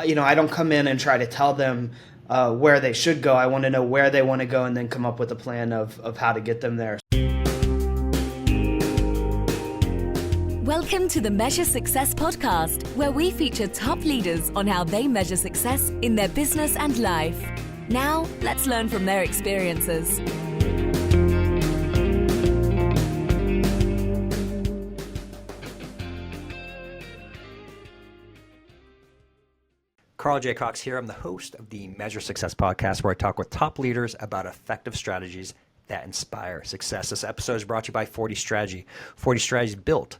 I don't come in and try to tell them where they should go. I want to know where they want to go and then come up with a plan of how to get them there. Welcome to the Measure Success podcast, where we feature top leaders on how they measure success in their business and life. Now, let's learn from their experiences. Carl J. Cox here. I'm the host of the Measure Success podcast, where I talk with top leaders about effective strategies that inspire success. This episode is brought to you by 40 Strategy. 40 Strategy is built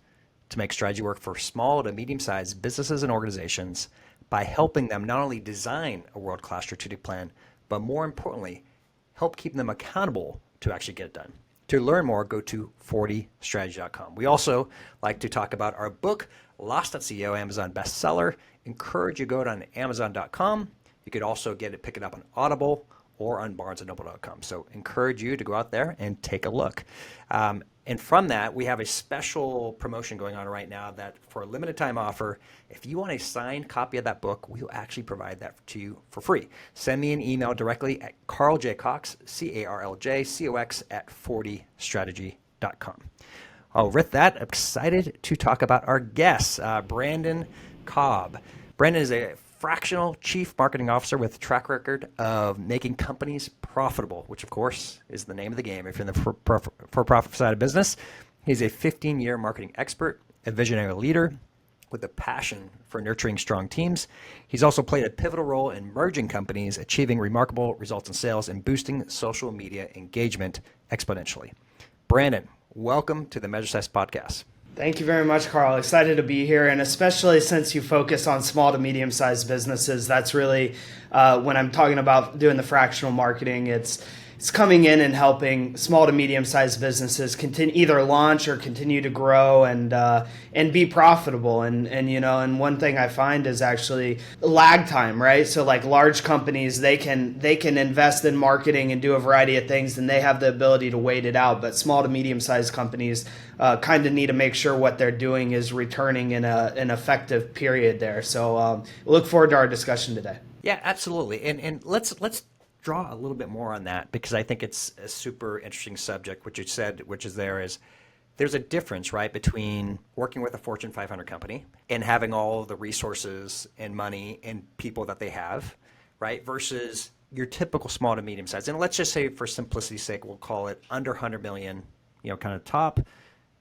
to make strategy work for small to medium-sized businesses and organizations by helping them not only design a world-class strategic plan, but more importantly, help keep them accountable to actually get it done. To learn more, go to 40strategy.com. We also like to talk about our book, Lost.co, Amazon bestseller. Encourage you to go to Amazon.com. You could also pick it up on Audible or on BarnesandNoble.com. So encourage you to go out there and take a look. And from that, we have a special promotion going on right now that for a limited time offer, if you want a signed copy of that book, we will actually provide that to you for free. Send me an email directly at carljcox, CARLJCOX at 40strategy.com. With that, I'm excited to talk about our guest, Branden Cobb. Branden is a fractional chief marketing officer with a track record of making companies profitable, which of course is the name of the game if you're in the for-profit side of business. He's a 15-year marketing expert, a visionary leader with a passion for nurturing strong teams. He's also played a pivotal role in merging companies, achieving remarkable results in sales, and boosting social media engagement exponentially. Branden, welcome to the Measure Success podcast. Thank you very much, Carl. Excited to be here, and especially since you focus on small to medium-sized businesses. That's really when I'm talking about doing the fractional marketing. It's coming in and helping small to medium-sized businesses continue either launch or continue to grow and be profitable. And one thing I find is actually lag time, right? So like large companies, they can invest in marketing and do a variety of things, and they have the ability to wait it out. But small to medium-sized companies kind of need to make sure what they're doing is returning in an effective period there. So look forward to our discussion today. Yeah, absolutely. And let's draw a little bit more on that, because I think it's a super interesting subject, which you said, there's a difference, right, between working with a Fortune 500 company and having all the resources and money and people that they have, right, versus your typical small to medium size. And let's just say, for simplicity's sake, we'll call it under 100 million, kind of top,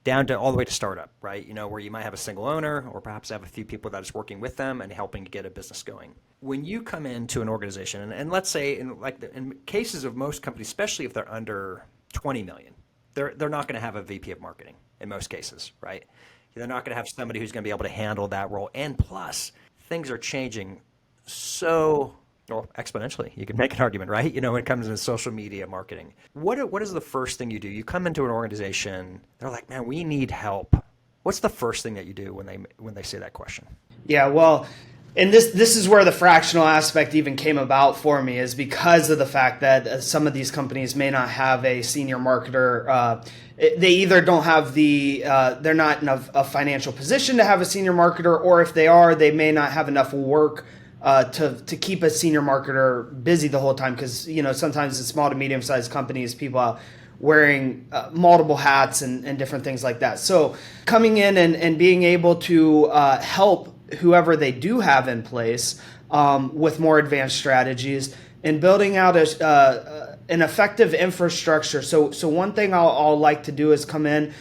down to all the way to startup, right? Where you might have a single owner or perhaps have a few people that is working with them and helping to get a business going. When you come into an organization, and let's say in cases of most companies, especially if they're under 20 million, they're not going to have a VP of marketing in most cases, right? They're not going to have somebody who's going to be able to handle that role. And plus, things are changing exponentially. You can make an argument, right? When it comes to social media marketing. What is the first thing you do? You come into an organization, they're like, man, we need help. What's the first thing that you do when they say that question? Yeah, well, and this is where the fractional aspect even came about for me, is because of the fact that some of these companies may not have a senior marketer. They either don't have they're not in a financial position to have a senior marketer, or if they are, they may not have enough work to keep a senior marketer busy the whole time, because sometimes in small to medium sized companies, people are wearing multiple hats and different things like that. So coming in and being able to help whoever they do have in place with more advanced strategies and building out an effective infrastructure. So one thing I'll like to do is come in,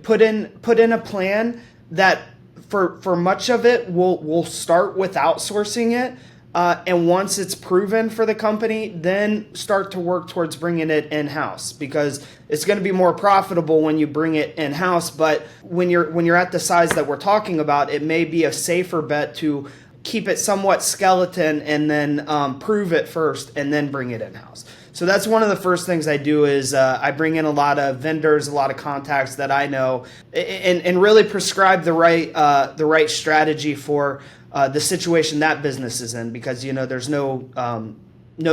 put in a plan that for much of it, we'll start with outsourcing it. And once it's proven for the company, then start to work towards bringing it in-house, because it's going to be more profitable when you bring it in-house. But when you're at the size that we're talking about, it may be a safer bet to keep it somewhat skeleton and then prove it first and then bring it in-house. So that's one of the first things I do is I bring in a lot of vendors, a lot of contacts that I know, and really prescribe the right strategy for the situation that business is in, because there's no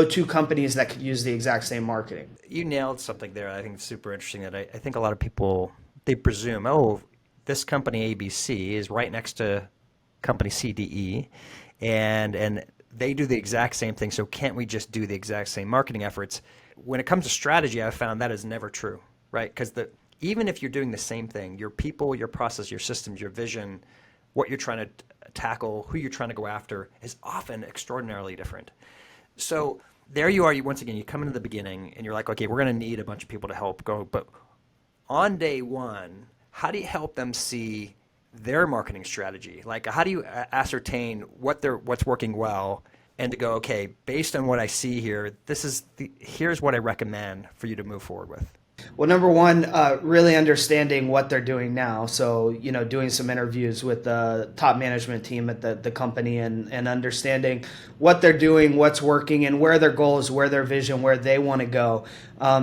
two companies that could use the exact same marketing. You nailed something there. I think it's super interesting that I think a lot of people, they presume, this company ABC is right next to company CDE, and they do the exact same thing, so can't we just do the exact same marketing efforts? When it comes to strategy, I've found that is never true, right? Because even if you're doing the same thing, your people, your process, your systems, your vision, what you're trying to tackle, who you're trying to go after is often extraordinarily different. So there you are, once again, you come into the beginning and you're like, okay, we're going to need a bunch of people to help go. But on day one, how do you help them see their marketing strategy? Like, how do you ascertain what's working well and to go, okay, based on what I see here, here's what I recommend for you to move forward with? Well, number one, really understanding what they're doing now. So, doing some interviews with the top management team at the company and understanding what they're doing, what's working, and where their goals, where their vision, where they want to go.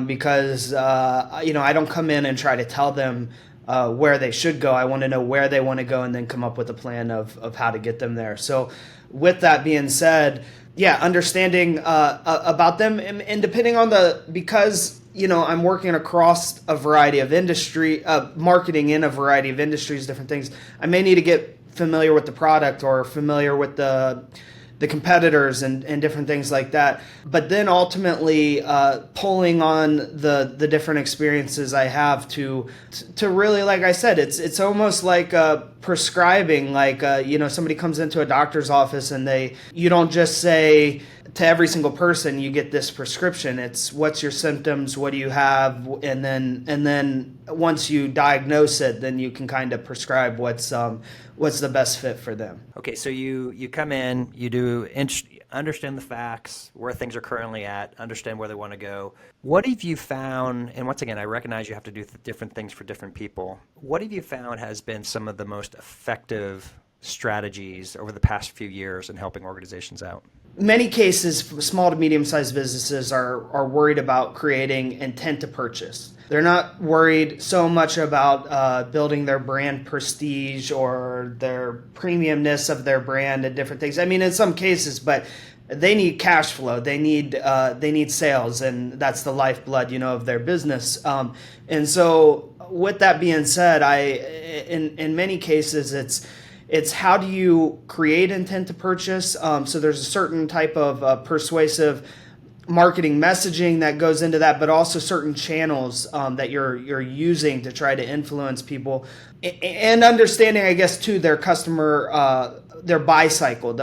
Because, I don't come in and try to tell them where they should go. I want to know where they want to go and then come up with a plan of how to get them there. So with that being said, understanding about them and depending on because I'm working across a variety of industry, marketing in a variety of industries, different things. I may need to get familiar with the product or familiar with the competitors and different things like that. But then ultimately pulling on the different experiences I have to really, like I said, it's almost like prescribing. Like somebody comes into a doctor's office and you don't just say to every single person you get this prescription. It's what's your symptoms, what do you have, and then once you diagnose it, then you can kind of prescribe what's the best fit for them. Okay, so you come in, you do understand the facts, where things are currently at, understand where they want to go. What have you found, and once again, I recognize you have to do different things for different people. What have you found has been some of the most effective strategies over the past few years in helping organizations out? Many cases, small to medium-sized businesses are worried about creating intent to purchase. They're not worried so much about building their brand prestige or their premiumness of their brand and different things. I mean, in some cases, but they need cash flow. They need sales, and that's the lifeblood, of their business. And so, with that being said, in many cases, it's how do you create intent to purchase? So there's a certain type of persuasive marketing messaging that goes into that, but also certain channels that you're using to try to influence people, and understanding, I guess, too, their customer, their buy cycle,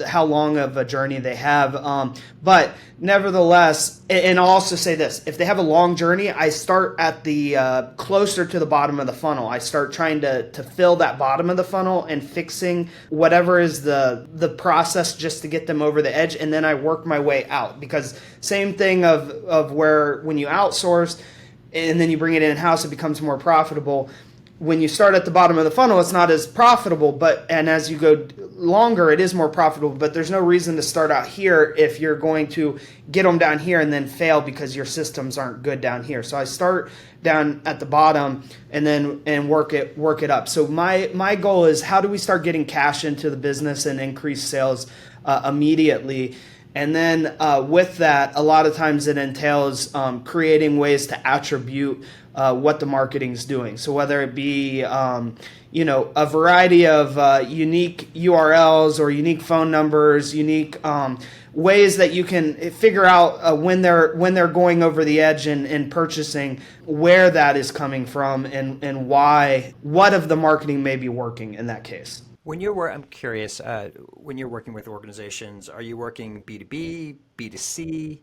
how long of a journey they have. But nevertheless, and I'll also say this: if they have a long journey, I start at the closer to the bottom of the funnel. I start trying to fill that bottom of the funnel and fixing whatever is the process just to get them over the edge, and then I work my way out. Because same thing of where when you outsource and then you bring it in-house, it becomes more profitable. When you start at the bottom of the funnel, it's not as profitable, and as you go longer, it is more profitable, but there's no reason to start out here if you're going to get them down here and then fail because your systems aren't good down here. So I start down at the bottom and work it up. So my goal is, how do we start getting cash into the business and increase sales immediately? And then with that, a lot of times it entails creating ways to attribute what the marketing's doing. So whether it be a variety of unique URLs or unique phone numbers, unique ways that you can figure out when they're going over the edge and purchasing, where that is coming from and why, what of the marketing may be working in that case. I'm curious, when you're working with organizations, are you working B2B, B2C?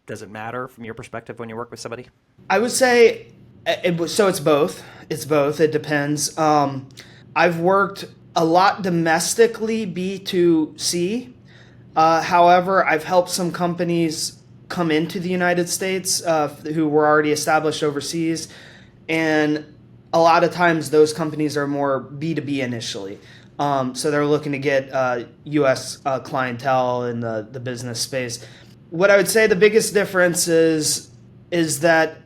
Does it matter from your perspective when you work with somebody? I would say, it's both. It's both. It depends. I've worked a lot domestically, B2C. However, I've helped some companies come into the United States who were already established overseas, and a lot of times those companies are more B2B initially. So they're looking to get U.S. clientele in the business space. What I would say the biggest difference is that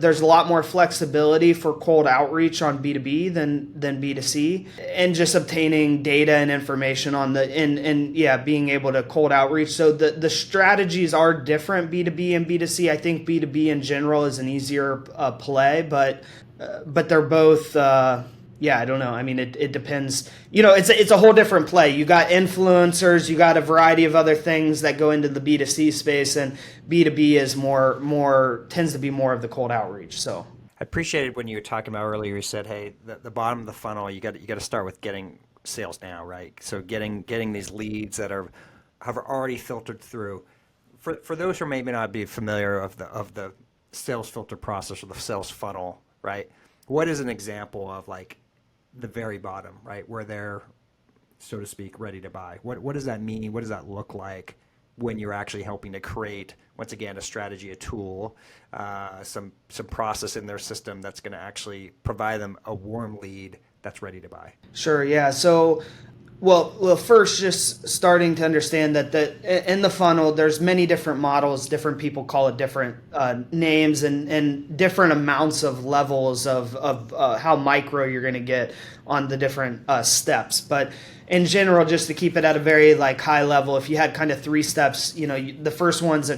there's a lot more flexibility for cold outreach on B2B than B2C, and just obtaining data and information on being able to cold outreach. So the strategies are different, B2B and B2C. I think B2B in general is an easier play, but they're both Yeah, I don't know. I mean, it depends. It's a whole different play. You got influencers, you got a variety of other things that go into the B2C space, and B2B is more tends to be more of the cold outreach. So I appreciated when you were talking about earlier, you said, hey, the bottom of the funnel, you got to start with getting sales now, right? So getting these leads that have already filtered through. For those who maybe not be familiar of the sales filter process or the sales funnel, right? What is an example of like the very bottom, right, where they're, so to speak, ready to buy? What does that mean? What does that look like when you're actually helping to create, once again, a strategy, a tool, some process in their system that's going to actually provide them a warm lead that's ready to buy? Sure, yeah. So, well, first, just starting to understand that in the funnel, there's many different models. Different people call it different names and different amounts of levels of how micro you're going to get on the different steps. But in general, just to keep it at a very like high level, if you had kind of 3 steps, the first one's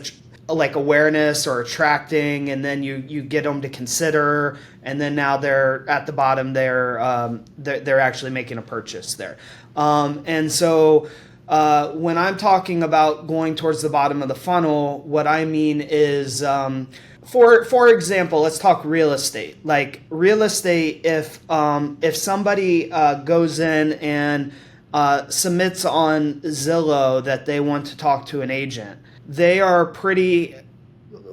like awareness or attracting, and then you get them to consider, and then now they're at the bottom. They're actually making a purchase there. And so when I'm talking about going towards the bottom of the funnel, what I mean is, for example, let's talk real estate. Like real estate, if somebody goes in and submits on Zillow that they want to talk to an agent, they are pretty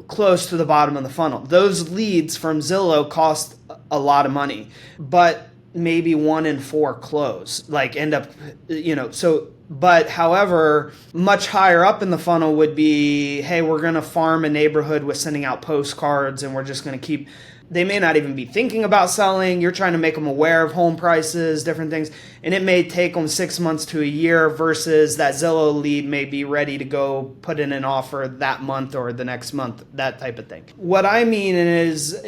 close to the bottom of the funnel. Those leads from Zillow cost a lot of money, but maybe 1 in 4 close, like end up, but however, much higher up in the funnel would be, hey, we're going to farm a neighborhood with sending out postcards, and we're just going to keep, they may not even be thinking about selling. You're trying to make them aware of home prices, different things. And it may take them 6 months to a year versus that Zillow lead may be ready to go put in an offer that month or the next month, that type of thing. What I mean is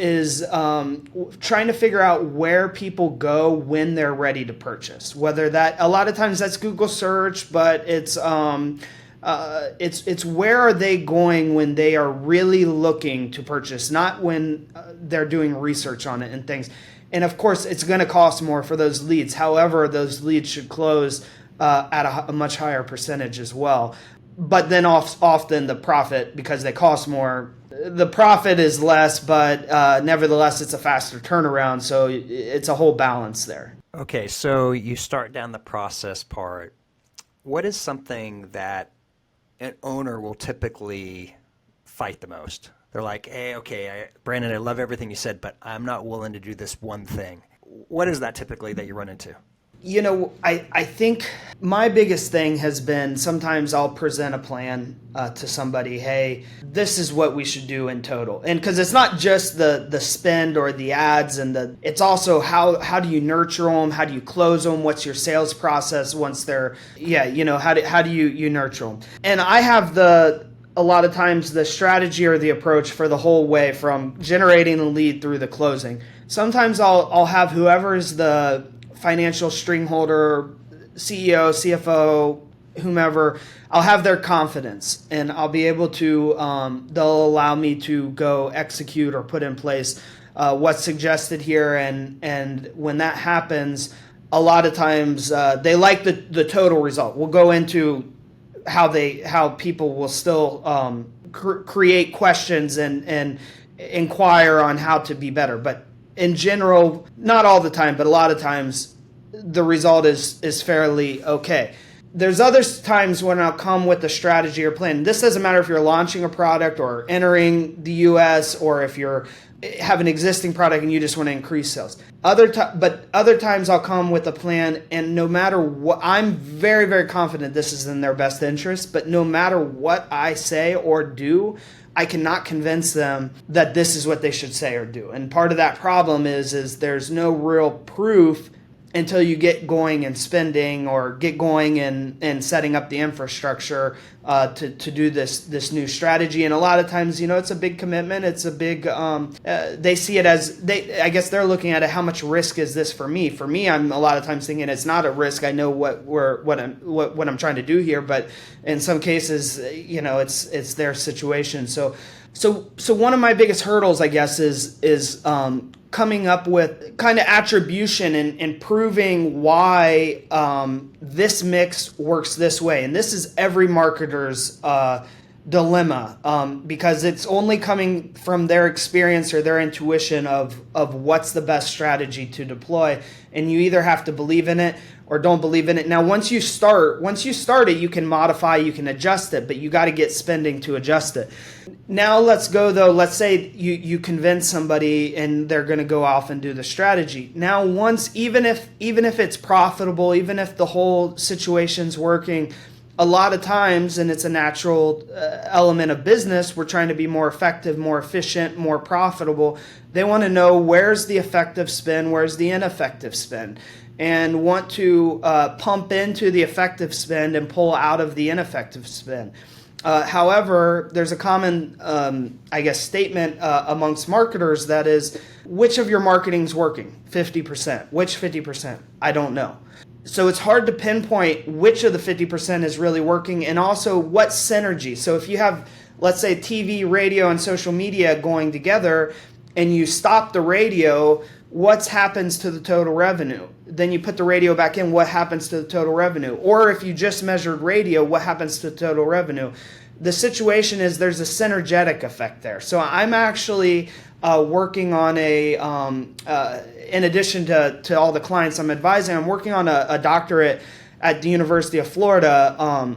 trying to figure out where people go when they're ready to purchase. Whether that, a lot of times that's Google search, but it's where are they going when they are really looking to purchase, not when they're doing research on it and things. And of course, it's going to cost more for those leads. However, those leads should close at a much higher percentage as well. But then often the profit, because they cost more, the profit is less, but nevertheless, it's a faster turnaround. So it's a whole balance there. Okay, so you start down the process part. What is something that an owner will typically fight the most? They're like, hey, okay, Branden, I love everything you said, but I'm not willing to do this one thing. What is that typically that you run into? I think my biggest thing has been sometimes I'll present a plan to somebody, hey, this is what we should do in total. And because it's not just the spend or the ads, it's also how do you nurture them? How do you close them? What's your sales process once they're, how do you nurture them? And I have a lot of times the strategy or the approach for the whole way from generating the lead through the closing. Sometimes I'll have whoever's the financial string holder, CEO, CFO, whomever, I'll have their confidence and I'll be able to, they'll allow me to go execute or put in place what's suggested here. And when that happens, a lot of times they like the total result. We'll go into how people will still create questions and inquire on how to be better. But in general, not all the time, but a lot of times the result is fairly okay. There's other times when I'll come with a strategy or plan. This doesn't matter if you're launching a product or entering the US or if you have an existing product and you just want to increase sales. But other times I'll come with a plan, and no matter what, I'm very, very confident this is in their best interest, but no matter what I say or do, I cannot convince them that this is what they should say or do. And part of that problem is there's no real proof until you get going and spending or get going and setting up the infrastructure to do this new strategy. And a lot of times, it's a big commitment. It's a big, they see it as, I guess they're looking at it, how much risk is this for me? For me, I'm a lot of times thinking it's not a risk. I know what I'm trying to do here, but in some cases, it's their situation. So So one of my biggest hurdles, I guess, is coming up with kind of attribution and proving why this mix works this way. And this is every marketer's dilemma, because it's only coming from their experience or their intuition of what's the best strategy to deploy. And you either have to believe in it or don't believe in it. Now, once you start it, you can modify, you can adjust it, but you got to get spending to adjust it. Now let's go though. Let's say you convince somebody and they're going to go off and do the strategy. Now, even if it's profitable, even if the whole situation's working, a lot of times, and it's a natural element of business, we're trying to be more effective, more efficient, more profitable. They want to know where's the effective spend, where's the ineffective spend, and want to pump into the effective spend and pull out of the ineffective spend. However, there's a common, statement amongst marketers that is, which of your marketing's working? 50%. Which 50%? I don't know. So it's hard to pinpoint which of the 50% is really working, and also what synergy. So if you have, let's say, TV, radio, and social media going together, and you stop the radio, what happens to the total revenue? Then you put the radio back in, what happens to the total revenue? Or if you just measured radio, what happens to the total revenue? The situation is there's a synergetic effect there. So I'm actually working on in addition to all the clients I'm advising, I'm working on a doctorate at the University of Florida,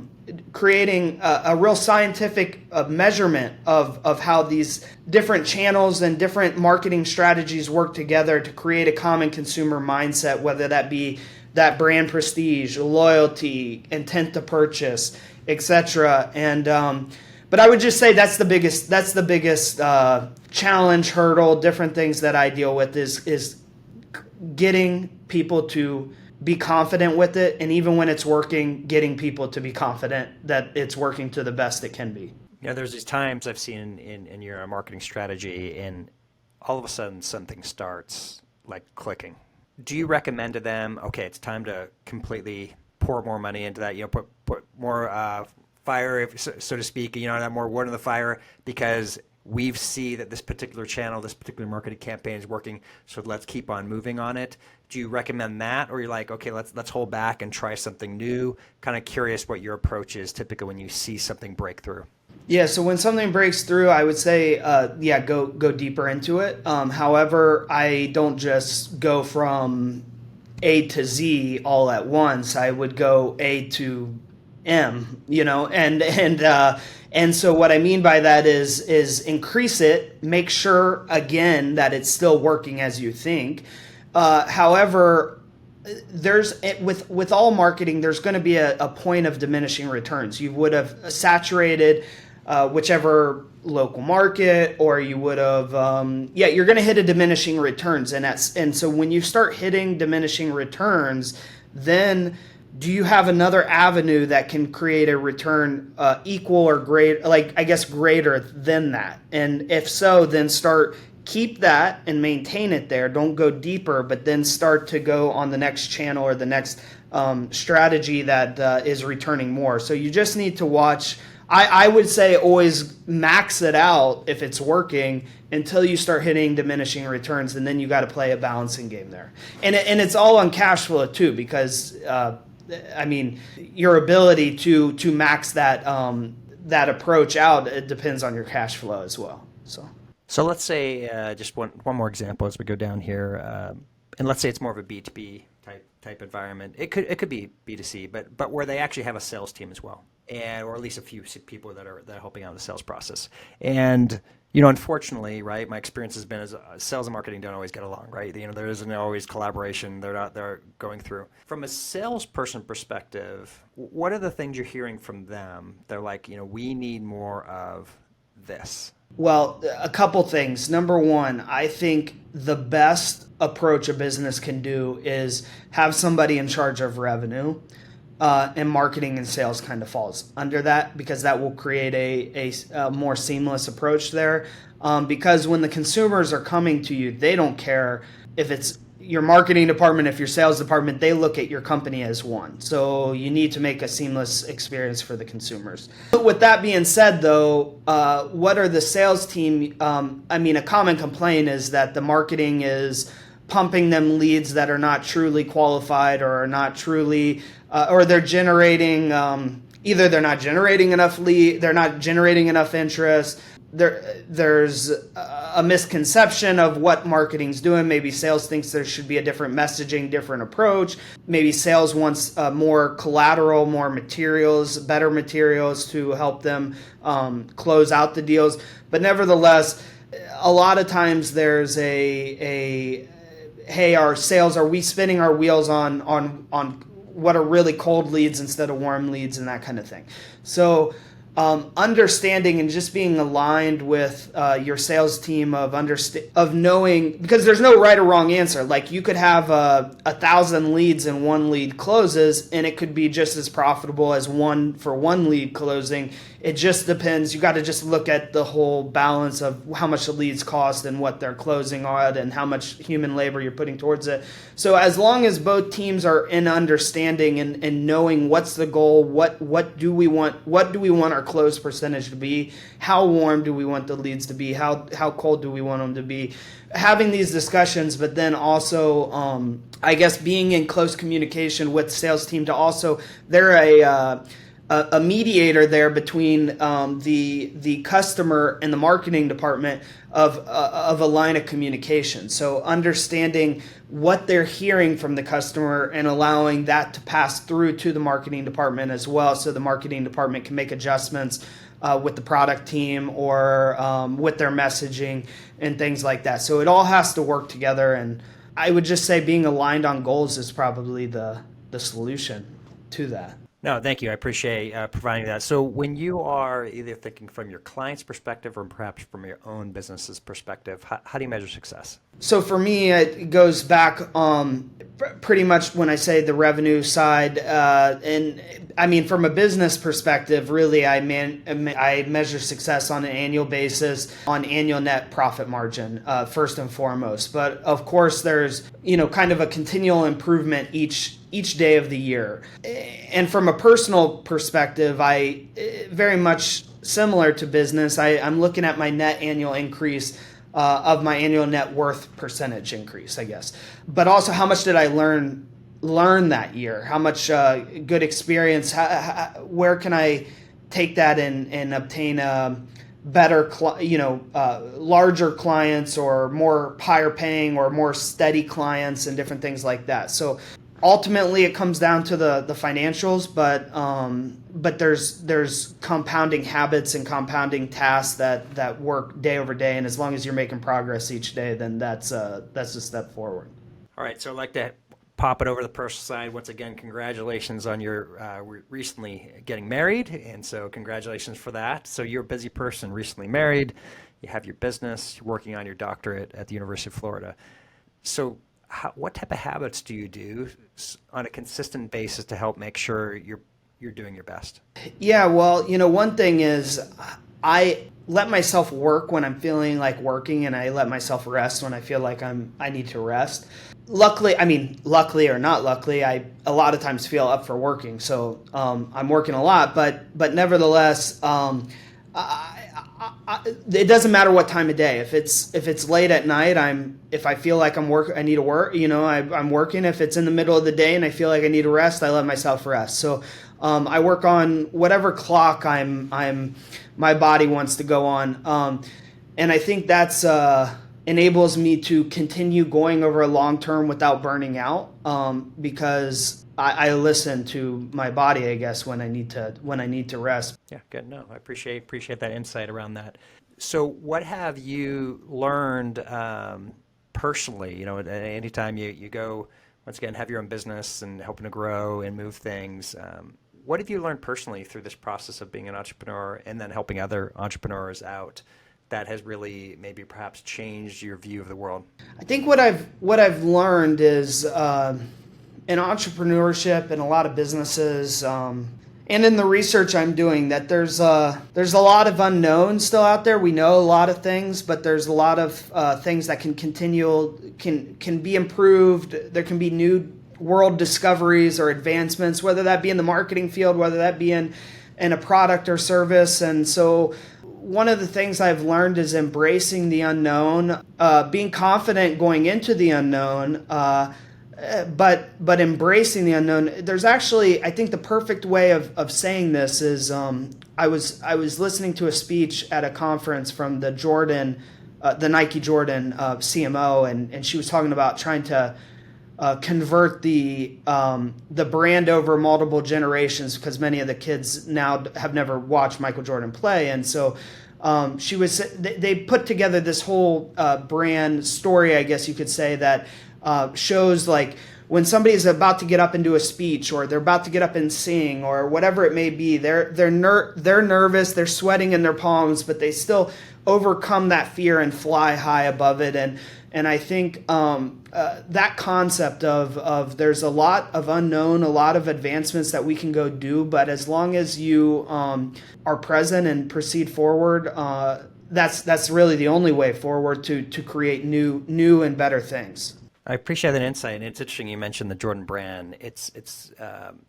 creating a real scientific measurement of how these different channels and different marketing strategies work together to create a common consumer mindset, whether that be that brand prestige, loyalty, intent to purchase, etc. And but I would just say that's the biggest challenge, hurdle, different things that I deal with is getting people to be confident with it, and even when it's working, getting people to be confident that it's working to the best it can be. There's these times I've seen in your marketing strategy, and all of a sudden something starts like clicking. Do you recommend to them, okay, it's time to completely pour more money into that, put more fire, so to speak, that more wood in the fire, because we see that this particular channel, this particular marketing campaign is working, so let's keep on moving on it? Do you recommend that, or you're like, okay, let's hold back and try something new? Kind of curious what your approach is typically when you see something break through. Yeah, so when something breaks through, I would say, go deeper into it. However, I don't just go from A to Z all at once. I would go A to M, and so what I mean by that is increase it, make sure again that it's still working as you think. However, with all marketing, there's going to be a point of diminishing returns. You would have saturated whichever local market, or you would have you're going to hit a diminishing returns, and so when you start hitting diminishing returns, then do you have another avenue that can create a return equal or greater than that? And if so, then keep that and maintain it there. Don't go deeper, but then start to go on the next channel or the next strategy that is returning more. So you just need to watch. I would say always max it out if it's working until you start hitting diminishing returns, and then you got to play a balancing game there. And it's all on cash flow too, because your ability to max that approach out, it depends on your cash flow as well. So let's say just one more example as we go down here, and let's say it's more of a B2B type environment. It could be B2C, but where they actually have a sales team as well, or at least a few people that are helping out in the sales process. And unfortunately, right, my experience has been is sales and marketing don't always get along, right? There isn't always collaboration. They're going through. From a salesperson perspective, what are the things you're hearing from them? They're like, we need more of this. Well, a couple things. Number one, I think the best approach a business can do is have somebody in charge of revenue, and marketing and sales kind of falls under that, because that will create a more seamless approach there. Because when the consumers are coming to you, they don't care if it's your marketing department, if your sales department, they look at your company as one. So you need to make a seamless experience for the consumers. But with that being said, though, what are the sales team? A common complaint is that the marketing is pumping them leads that are not truly qualified or are not truly, or they're generating, either they're not generating enough they're not generating enough interest. There's a misconception of what marketing's doing. Maybe sales thinks there should be a different messaging, different approach. Maybe sales wants more collateral, more materials, better materials to help them close out the deals. But nevertheless, a lot of times there's hey, our sales, are we spinning our wheels on what are really cold leads instead of warm leads and that kind of thing. So understanding and just being aligned with your sales team of knowing, because there's no right or wrong answer. Like you could have 1,000 leads and one lead closes, and it could be just as profitable as one lead closing. It just depends. You got to just look at the whole balance of how much the leads cost and what they're closing on and how much human labor you're putting towards it. So as long as both teams are in understanding and knowing what's the goal, what do we want our close percentage to be, how warm do we want the leads to be, how cold do we want them to be, having these discussions, but then also I guess being in close communication with the sales team to also, they're a mediator there between the customer and the marketing department of a line of communication. So understanding what they're hearing from the customer and allowing that to pass through to the marketing department as well, so the marketing department can make adjustments with the product team or with their messaging and things like that. So it all has to work together, and I would just say being aligned on goals is probably the solution to that. No, thank you. I appreciate providing that. So when you are either thinking from your client's perspective or perhaps from your own business's perspective, how do you measure success? So for me, it goes back pretty much when I say the revenue side. And I mean, from a business perspective, really, I measure success on an annual basis, on annual net profit margin, first and foremost. But of course, there's, kind of a continual improvement each day of the year. And from a personal perspective, I very much similar to business, I'm looking at my net annual increase of my annual net worth percentage increase, I guess. But also, how much did I learn that year? How much good experience? Where can I take that and obtain better, larger clients or more higher paying or more steady clients and different things like that. So ultimately, it comes down to the financials, but there's compounding habits and compounding tasks that work day over day, and as long as you're making progress each day, then that's a step forward. All right, so I'd like to pop it over to the personal side. Once again, congratulations on your recently getting married, and so congratulations for that. So you're a busy person, recently married, you have your business, you're working on your doctorate at the University of Florida. So what type of habits do you do on a consistent basis to help make sure you're doing your best? Yeah, well, one thing is I let myself work when I'm feeling like working, and I let myself rest when I feel like I need to rest. Luckily or not luckily, I a lot of times feel up for working, so I'm working a lot. But nevertheless, it doesn't matter what time of day. If it's late at night, if I feel like I need to work. I'm working. If it's in the middle of the day and I feel like I need to rest, I let myself rest. So I work on whatever clock my body wants to go on, and I think that's enables me to continue going over a long term without burning out, because I listen to my body, I guess, when I need to rest. Yeah, good. No, I appreciate that insight around that. So what have you learned personally? Anytime you go, once again, have your own business and helping to grow and move things, what have you learned personally through this process of being an entrepreneur and then helping other entrepreneurs out that has really maybe perhaps changed your view of the world? I think what I've learned is in entrepreneurship and a lot of businesses, and in the research I'm doing, that there's a lot of unknowns still out there. We know a lot of things, but there's a lot of things that can be improved. There can be new world discoveries or advancements, whether that be in the marketing field, whether that be in a product or service. And so one of the things I've learned is embracing the unknown, being confident going into the unknown, but embracing the unknown. There's actually, I think the perfect way of saying this is, I was listening to a speech at a conference from the Nike Jordan CMO, and she was talking about trying to convert the brand over multiple generations, because many of the kids now have never watched Michael Jordan play. And so they put together this whole brand story, I guess you could say, that shows like when somebody's about to get up and do a speech, or they're about to get up and sing, or whatever it may be, they're nervous, they're sweating in their palms, but they still overcome that fear and fly high above it. And I think that concept of there's a lot of unknown, a lot of advancements that we can go do, but as long as you are present and proceed forward, that's really the only way forward to create new and better things. I appreciate that insight, and it's interesting you mentioned the Jordan brand.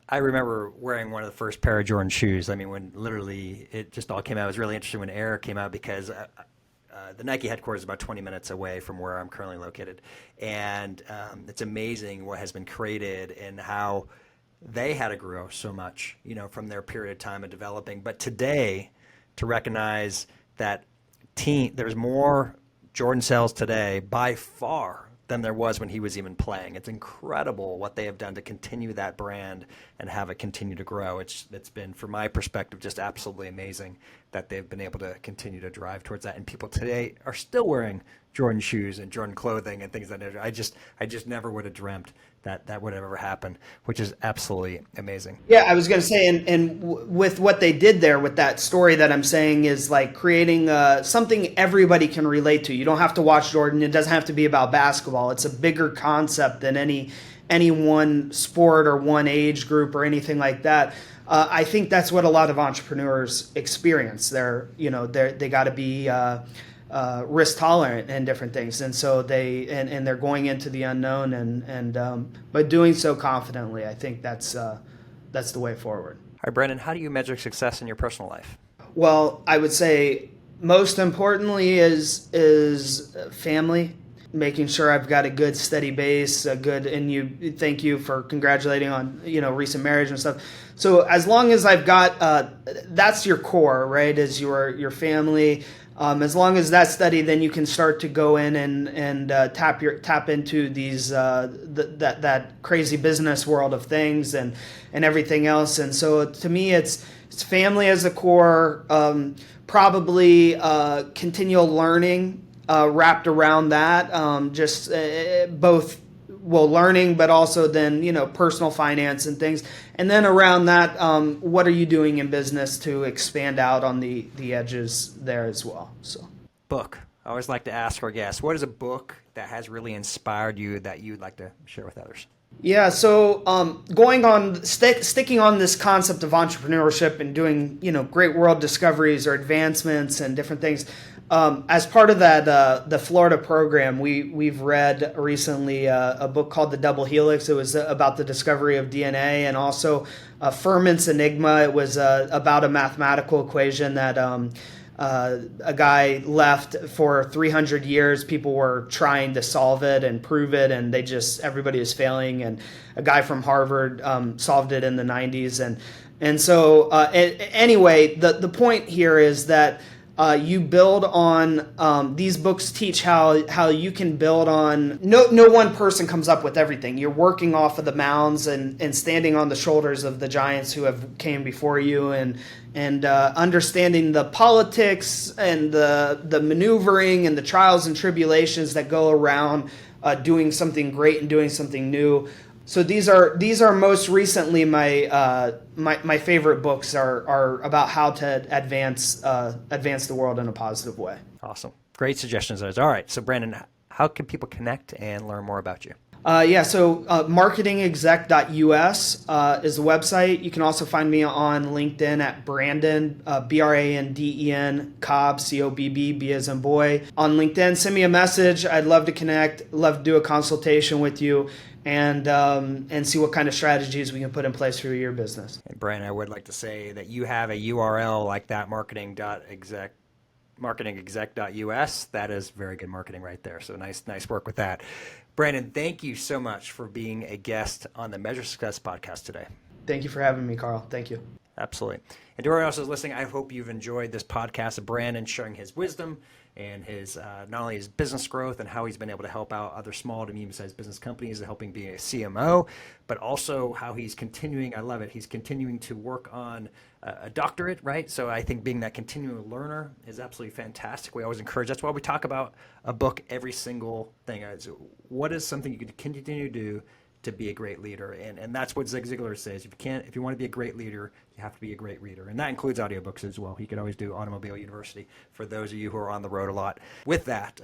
I remember wearing one of the first pair of Jordan shoes. I mean, when literally it just all came out. It was really interesting when Air came out, because the Nike headquarters is about 20 minutes away from where I'm currently located, and it's amazing what has been created and how they had to grow so much, from their period of time of developing. But today, to recognize that there's more Jordan sales today by far than there was when he was even playing. It's incredible what they have done to continue that brand and have it continue to grow. It's been, from my perspective, just absolutely amazing that they've been able to continue to drive towards that. And people today are still wearing Jordan shoes and Jordan clothing and things like that. I just never would have dreamt that would ever happen, which is absolutely amazing. Yeah, I was going to say, and with what they did there with that story that I'm saying is like creating something everybody can relate to. You don't have to watch Jordan. It doesn't have to be about basketball. It's a bigger concept than any one sport or one age group or anything like that. I think that's what a lot of entrepreneurs experience. They got to be risk tolerant and different things, and so they're going into the unknown, and but doing so confidently. I think that's the way forward. All right, Branden, how do you measure success in your personal life? Well, I would say most importantly is family. Making sure I've got a good steady base, thank you for congratulating on recent marriage and stuff. So as long as I've got that's your core, right? Is your family. As long as that's steady, then you can start to go in and tap into these that crazy business world of things and everything else. And so to me, it's family as a core, probably continual learning wrapped around that, both learning, but also then personal finance and things. And then around that, what are you doing in business to expand out on the edges there as well? So, book. I always like to ask our guests, what is a book that has really inspired you that you'd like to share with others? Yeah, so sticking on this concept of entrepreneurship and doing great world discoveries or advancements and different things. As part of that, the Florida program, we've read recently a book called The Double Helix. It was about the discovery of DNA, and also Furman's Enigma. It was about a mathematical equation that a guy left for 300 years. People were trying to solve it and prove it, and everybody is failing. And a guy from Harvard solved it in the 90s. And so anyway, the point here is that you build on, these books teach how you can build on, no one person comes up with everything. You're working off of the mounds and standing on the shoulders of the giants who have came before you, and understanding the politics and the maneuvering and the trials and tribulations that go around doing something great and doing something new. So these are most recently my favorite books are about how to advance the world in a positive way. Awesome. Great suggestions. All right. So Branden, how can people connect and learn more about you? So marketingexec.us is the website. You can also find me on LinkedIn at Branden, Branden Cobb, Cobb, B as in boy. On LinkedIn, send me a message. I'd love to connect, love to do a consultation with you, and see what kind of strategies we can put in place for your business. And Brian, I would like to say that you have a URL like that, marketingexec.us. That is very good marketing right there. So nice work with that. Branden, thank you so much for being a guest on the Measure Success podcast today. Thank you for having me, Carl. Thank you. Absolutely. And to everyone else who's listening, I hope you've enjoyed this podcast of Branden sharing his wisdom and his not only his business growth and how he's been able to help out other small to medium-sized business companies and helping be a CMO, but also how he's continuing, I love it, he's continuing to work on a doctorate, right? So I think being that continuing learner is absolutely fantastic. We always encourage, that's why we talk about a book every single thing. What is something you can continue to do to be a great leader? And that's what Zig Ziglar says. If you want to be a great leader, you have to be a great reader. And that includes audiobooks as well. You could always do Automobile University for those of you who are on the road a lot. With that,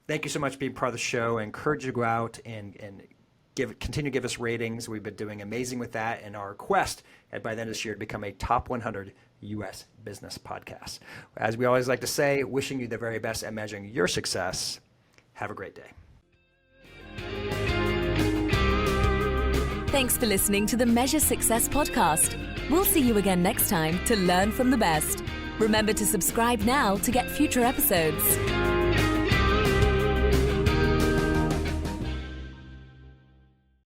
thank you so much for being part of the show. I encourage you to go out and continue to give us ratings. We've been doing amazing with that in our quest by the end of this year to become a top 100 U.S. business podcast. As we always like to say, wishing you the very best at measuring your success. Have a great day. Thanks for listening to the Measure Success podcast. We'll see you again next time to learn from the best. Remember to subscribe now to get future episodes.